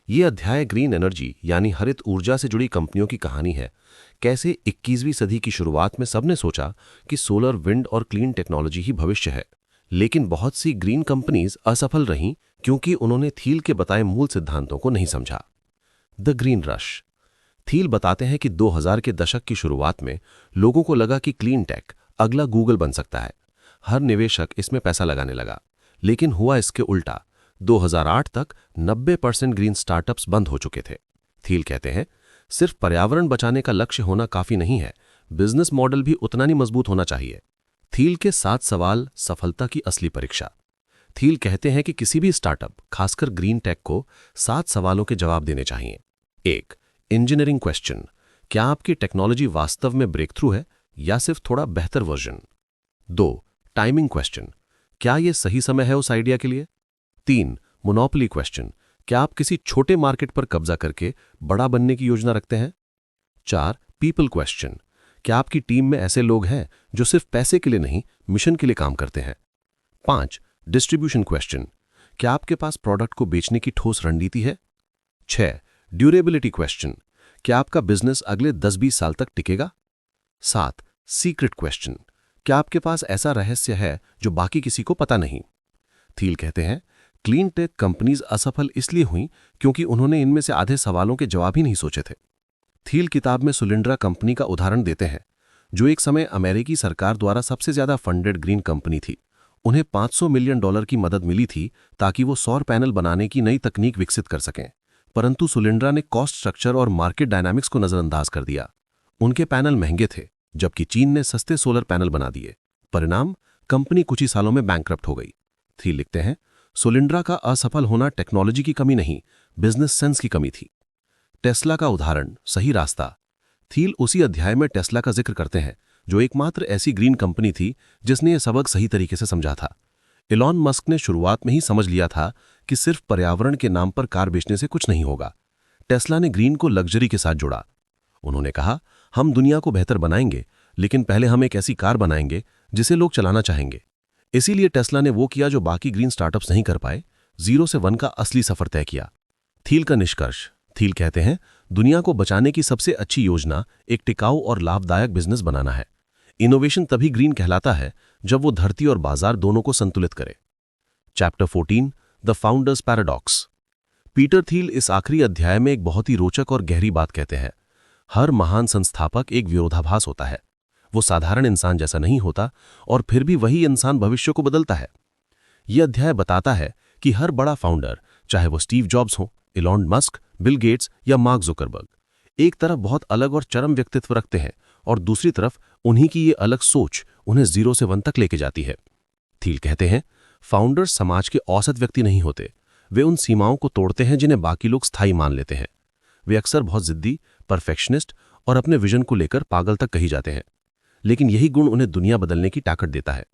ये अध्याय ग्रीन एनर्जी यानी हरित ऊर्जा से जुड़ी कंपनियों की कहानी है। कैसे 21वीं सदी की शुरुआत में सबने सोचा कि सोलर, विंड और क्लीन टेक्नोलॉजी ही भविष्य है, लेकिन बहुत सी ग्रीन कंपनीज असफल रहीं क्योंकि उन्होंने थील के बताए मूल सिद्धांतों को नहीं समझा। The green rush. थील बताते हैं कि 2000 के दशक की शुरुआत में लोगों को लगा कि क्लीन टेक अगला गूगल बन सकता है। हर निवेशक इसमें पैसा लगाने लगा, लेकिन हुआ इसके उल्टा। 2008 तक 90% ग्रीन स्टार्टअप्स बंद हो चुके थे। थील कहते हैं, सिर्फ पर्यावरण बचाने का लक्ष्य होना काफी नहीं है, बिजनेस मॉडल भी उतना ही मजबूत होना चाहिए। थील के 7 सवाल सफलता की असली परीक्षा। थील कहते हैं कि किसी भी स्टार्टअप, खासकर ग्रीन टेक को 7 सवालों के जवाब देने चाहिए। 1. Engineering question. क्या आपकी टेक्नोलॉजी वास्तव में ब्रेक थ्रू है या सिर्फ थोड़ा बेहतर वर्जन? 2. टाइमिंग क्वेश्चन, क्या ये सही समय है उस आइडिया के लिए? 3. मोनोपोली क्वेश्चन, क्या आप किसी छोटे मार्केट पर कब्जा करके बड़ा बनने की योजना रखते हैं? 4. पीपल क्वेश्चन, क्या आपकी टीम में ऐसे लोग हैं जो सिर्फ पैसे के लिए नहीं, मिशन के लिए काम करते हैं? 5. डिस्ट्रीब्यूशन क्वेश्चन, क्या आपके पास प्रोडक्ट को बेचने की ठोस रणनीति है? 6. ड्यूरेबिलिटी क्वेश्चन, क्या आपका बिजनेस अगले 10-20 साल तक टिकेगा? 7. सीक्रेट क्वेश्चन, क्या आपके पास ऐसा रहस्य है जो बाकी किसी को पता नहीं? थील कहते हैं, क्लीन टेक कंपनीज असफल इसलिए हुई क्योंकि उन्होंने इनमें से आधे सवालों के जवाब ही नहीं सोचे थे। थील किताब में सोलिंड्रा कंपनी का उदाहरण देते हैं, जो एक समय अमेरिकी सरकार द्वारा सबसे ज्यादा फंडेड ग्रीन कंपनी थी। उन्हें $500 मिलियन की मदद मिली थी ताकि वो सौर पैनल बनाने की नई तकनीक विकसित कर सकें, परंतु सोलिंड्रा ने कॉस्ट स्ट्रक्चर और मार्केट डायनामिक्स को नजरअंदाज कर दिया। उनके पैनल महंगे थे, जबकि चीन ने सस्ते सोलर पैनल बना दिए। परिणाम, कंपनी कुछ ही सालों में बैंकक्रप्ट हो गई। थील लिखते हैं, सोलिंड्रा का असफल होना टेक्नोलॉजी की कमी नहीं, बिजनेस सेंस की कमी थी। टेस्ला का उदाहरण, सही रास्ता। थील उसी अध्याय में टेस्ला का जिक्र करते हैं, जो एकमात्र ऐसी ग्रीन कंपनी थी जिसने यह सबक सही तरीके से समझा था। इलॉन मस्क ने शुरुआत में ही समझ लिया था कि सिर्फ पर्यावरण के नाम पर कार बेचने से कुछ नहीं होगा। टेस्ला ने ग्रीन को लग्जरी के साथ जोड़ा। उन्होंने कहा, हम दुनिया को बेहतर बनाएंगे, लेकिन पहले हम एक ऐसी कार बनाएंगे जिसे लोग चलाना चाहेंगे। इसीलिए टेस्ला ने वो किया जो बाकी ग्रीन स्टार्टअप्स नहीं कर पाए, 0 से 1 का असली सफर तय किया। थील का निष्कर्ष, थील कहते हैं, दुनिया को बचाने की सबसे अच्छी योजना एक टिकाऊ और लाभदायक बिजनेस बनाना है। इनोवेशन तभी ग्रीन कहलाता है जब वो धरती और बाजार दोनों को संतुलित करे। Chapter 14, the founders paradox. Peter Thiel इस आखिरी अध्याय में एक बहुत ही रोचक और गहरी बात कहते हैं। हर महान संस्थापक एक विरोधाभास होता है। वो साधारण इंसान जैसा नहीं होता और फिर भी वही इंसान भविष्य को बदलता है। यह अध्याय बताता है कि हर बड़ा फाउंडर, चाहे वो स्टीव जॉब्स हो, इलॉन मस्क, बिल गेट्स या मार्क जुकरबर्ग, एक तरफ बहुत अलग और चरम व्यक्तित्व रखते हैं और दूसरी तरफ उन्हीं की ये अलग सोच उन्हें 0 से 1 तक लेके जाती है। थील कहते हैं, फाउंडर्स समाज के औसत व्यक्ति नहीं होते, वे उन सीमाओं को तोड़ते हैं जिन्हें बाकी लोग स्थायी मान लेते हैं। वे अक्सर बहुत जिद्दी, परफेक्शनिस्ट और अपने विजन को लेकर पागल तक कही जाते हैं, लेकिन यही गुण उन्हें दुनिया बदलने की ताकत देता है।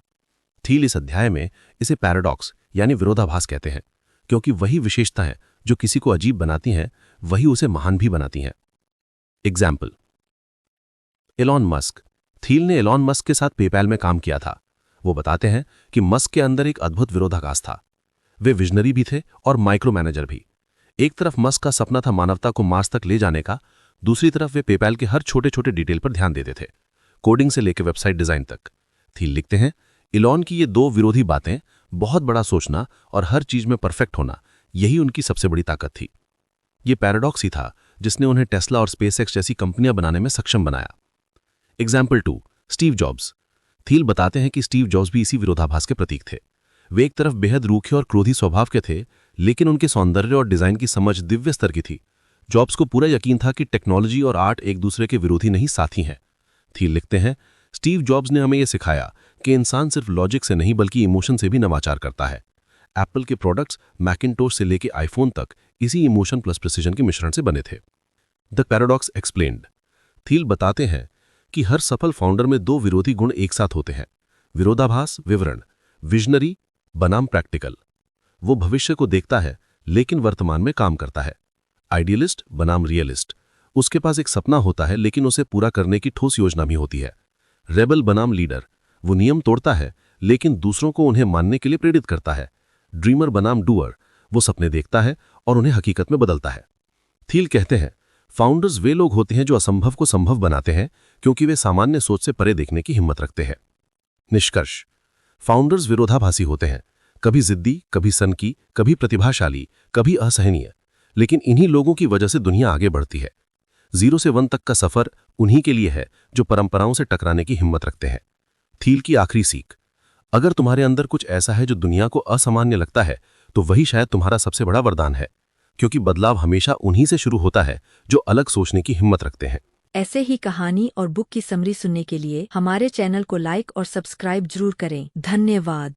थील इस अध्याय में इसे पैराडॉक्स यानी विरोधाभास कहते हैं, क्योंकि वही विशेषताएं जो किसी को अजीब बनाती हैं, वही उसे महान भी बनाती हैं। Example, Elon Musk. थील ने इलॉन मस्क के साथ पेपैल में काम किया था। वो बताते हैं कि मस्क के अंदर एक अद्भुत विरोधाभास था। वे विजनरी भी थे और माइक्रो मैनेजर भी। एक तरफ मस्क का सपना था मानवता को मार्स तक ले जाने का, दूसरी तरफ वे पेपैल के हर छोटे छोटे डिटेल पर ध्यान देते थे, कोडिंग से लेकर वेबसाइट डिजाइन तक। थील लिखते हैं, इलॉन की ये दो विरोधी बातें, बहुत बड़ा सोचना और हर चीज में परफेक्ट होना, यही उनकी सबसे बड़ी ताकत थी। ये पैराडॉक्स ही था जिसने उन्हें टेस्ला और स्पेसएक्स जैसी कंपनियां बनाने में सक्षम बनाया। Example 2, Steve jobs. थील बताते हैं कि स्टीव जॉब्स भी इसी विरोधाभास के प्रतीक थे। वे एक तरफ बेहद रूखे और क्रोधी स्वभाव के थे, लेकिन उनके सौंदर्य और डिजाइन की समझ दिव्य स्तर की थी। जॉब्स को पूरा यकीन था कि टेक्नोलॉजी और आर्ट एक दूसरे के विरोधी नहीं, साथी हैं। थील लिखते हैं, स्टीव जॉब्स ने हमें यह सिखाया कि इंसान सिर्फ लॉजिक से नहीं बल्कि इमोशन से भी नवाचार करता है। एप्पल के प्रोडक्ट्स मैकिन्टोश से लेकर आईफोन तक इसी इमोशन प्लस प्रिसिजन के मिश्रण से बने थे। The paradox explained. थील बताते हैं कि हर सफल फाउंडर में दो विरोधी गुण एक साथ होते हैं, विरोधाभास विवरण, विजनरी बनाम प्रैक्टिकल। वो भविष्य को देखता है लेकिन वर्तमान में काम करता है। आइडियलिस्ट बनाम रियलिस्ट, उसके पास एक सपना होता है लेकिन उसे पूरा करने की ठोस योजना भी होती है। रेबल बनाम लीडर, वो नियम तोड़ता है लेकिन दूसरों को उन्हें मानने के लिए प्रेरित करता है। ड्रीमर बनाम डूअर, वो सपने देखता है और उन्हें हकीकत में बदलता है। थील कहते हैं, फाउंडर्स वे लोग होते हैं जो असंभव को संभव बनाते हैं क्योंकि वे सामान्य सोच से परे देखने की हिम्मत रखते हैं। निष्कर्ष, फाउंडर्स विरोधाभासी होते हैं, कभी जिद्दी, कभी सनकी, कभी प्रतिभाशाली, कभी असहनीय, लेकिन इन्हीं लोगों की वजह से दुनिया आगे बढ़ती है। 0 से 1 तक का सफर उन्हीं के लिए है जो परंपराओं से टकराने की हिम्मत रखते हैं। थील की आखिरी सीख, अगर तुम्हारे अंदर कुछ ऐसा है जो दुनिया को असामान्य लगता है तो वही शायद तुम्हारा सबसे बड़ा वरदान है, क्योंकि बदलाव हमेशा उन्हीं से शुरू होता है जो अलग सोचने की हिम्मत रखते हैं। ऐसे ही कहानी और बुक की समरी सुनने के लिए हमारे चैनल को लाइक और सब्सक्राइब जरूर करें। धन्यवाद।